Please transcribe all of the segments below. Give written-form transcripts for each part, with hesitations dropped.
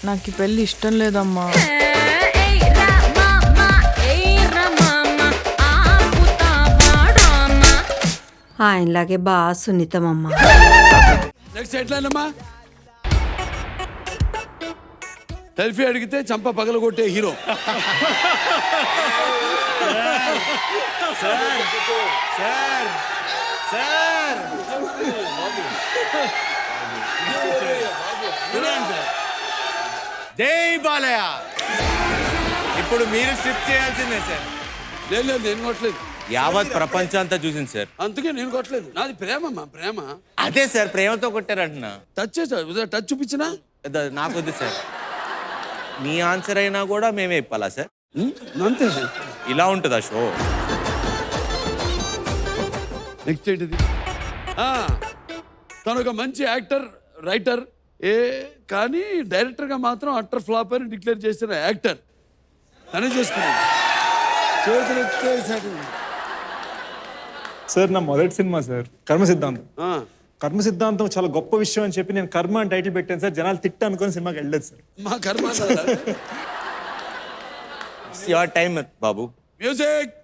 నాకు ఈ పెళ్ళి ఇష్టం లేదమ్మా. ఆయనలాగే బాగా సున్నితమమ్మా. నెక్స్ట్ ఎట్లానమ్మా? సెల్ఫీ అడిగితే చంప పగలగొట్టే హీరో. జై బాలయ్య. ఇప్పుడు మీరు స్ట్రిప్ చేయాల్సిందే సార్. లేదు నేను కొట్టలేదు. యావత్ ప్రపంచం అంతా చూసింది సార్. అందుకే నేను కొట్టలేదు. నాది ప్రేమమ్మా, ప్రేమ. అదే సార్, ప్రేమతో కొట్టారంటున్నా. టచ్ చేసా, టచ్ చూపించినా నాకు వద్దు సార్. మీ ఆన్సర్ అయినా కూడా మేమే ఇప్పాలా సార్? అంతే. ఇలా ఉంటుందా షో? నెక్స్ట్ ఏంటిది? తను ఒక మంచి యాక్టర్, రైటర్, కానీ డైరెక్టర్గా మాత్రం అట్టర్ ఫ్లాప్ అని డిక్లేర్ చేసిన యాక్టర్ తనే చేసుకున్నాడు. చేతులు ఎత్తేసాడు. సార్ నా మొదటి సినిమా సార్ కర్మ సిద్ధాంతం. కర్మ సిద్ధాంతం చాలా గొప్ప విషయం అని చెప్పి నేను కర్మ అని టైటిల్ పెట్టాను సార్. జనాలు తిట్ట అనుకుని సినిమాకి వెళ్ళలేదు సార్. మా కర్మ. Your time Babu. మ్యూజిక్.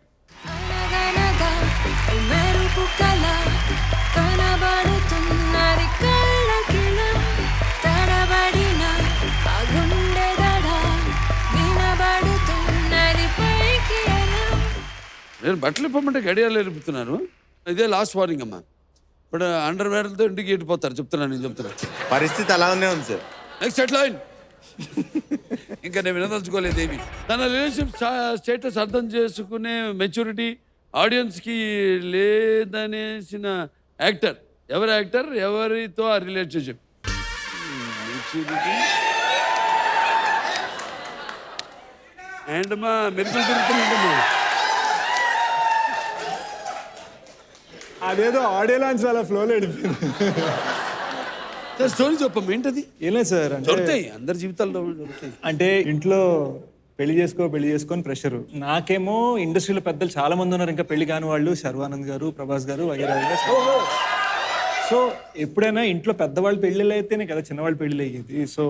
నేను బట్టలు ఇప్పమంటే గడియాలు ఎరుపుతున్నాను. ఇదే లాస్ట్ వార్నింగ్ అమ్మా. ఇప్పుడు అండర్ వేర్లతో ఇంటికి ఎట్టిపోతారు చెప్తున్నాను. నేను చెప్తున్నాను పరిస్థితి అలానే ఉంది సార్. Next headline. ఇంకా నేను వినదలుచుకోలేదు ఏమి. తన రిలేషన్షిప్ స్టేటస్ అర్థం చేసుకునే మెచ్యూరిటీ ఆడియన్స్కి లేదనేసిన యాక్టర్. ఎవరి యాక్టర్, ఎవరితో ఆ రిలేషన్షిప్? మెచ్యూరిటీ అండ్ మా మెరుపులు తిరుగుతున్నాడమ్మా. అదేదో ఆడియో లాంచ్ అలా ఫ్లోలో వెళ్ళిపోయింది. స్టోరీ చెప్పమ్మా, ఏంటది? ఏం లేదు సార్, దొరుకుతాయి అందరి జీవితాల్లో దొరుకుతాయి. అంటే ఇంట్లో పెళ్లి చేసుకొని ప్రెషర్. నాకేమో ఇండస్ట్రీలో పెద్దలు చాలా మంది ఉన్నారు ఇంకా పెళ్లి కాని వాళ్ళు. శర్వానంద్ గారు, ప్రభాస్ గారు వగైరా. సో ఎప్పుడైనా ఇంట్లో పెద్దవాళ్ళు పెళ్లిళ్ళు అయితేనే కదా చిన్నవాళ్ళు పెళ్లిళ్ళు అయ్యేది. సో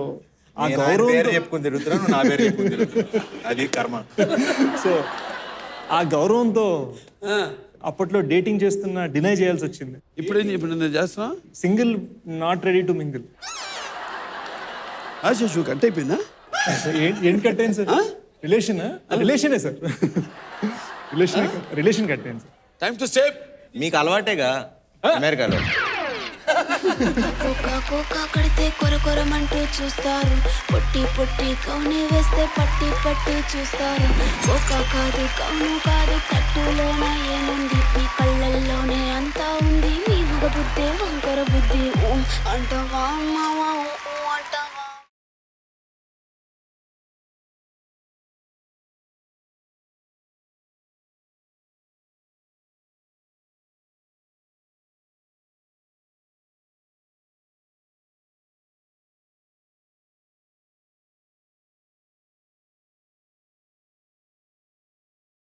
ఆ గౌరవం చెప్పుకుని తిరుగుతున్నాను, నా పేరు చెప్పుకుని తిరుగుతున్నాను. అది కర్మ. సో ఆ గౌరవంతో అప్పట్లో డేటింగ్ చేస్తున్నా డినై చేయాల్సి వచ్చింది. ఇప్పుడు నేను చేస్తున్నా single, not ready to mingle. Ashu cut అయిపోయిందా? ఏంటి కట్ అయింది సార్? రిలేషనే సార్. రిలేషన్ కట్ అయింది సార్. Time to save. మీకు అలవాటేగా అమెరికాలో. కోకా కడితే కొరకొరమంటూ చూస్తారు. పొట్టి కౌని వేస్తే పట్టి చూస్తారు. కోకా కాదు, కౌను కాదు, కట్టులోన ఏముంది? మీ కళ్ళల్లోనే అంతా ఉంది. మీ మగ బుద్ధి, వంకర బుద్ధి అంటావా అమ్మ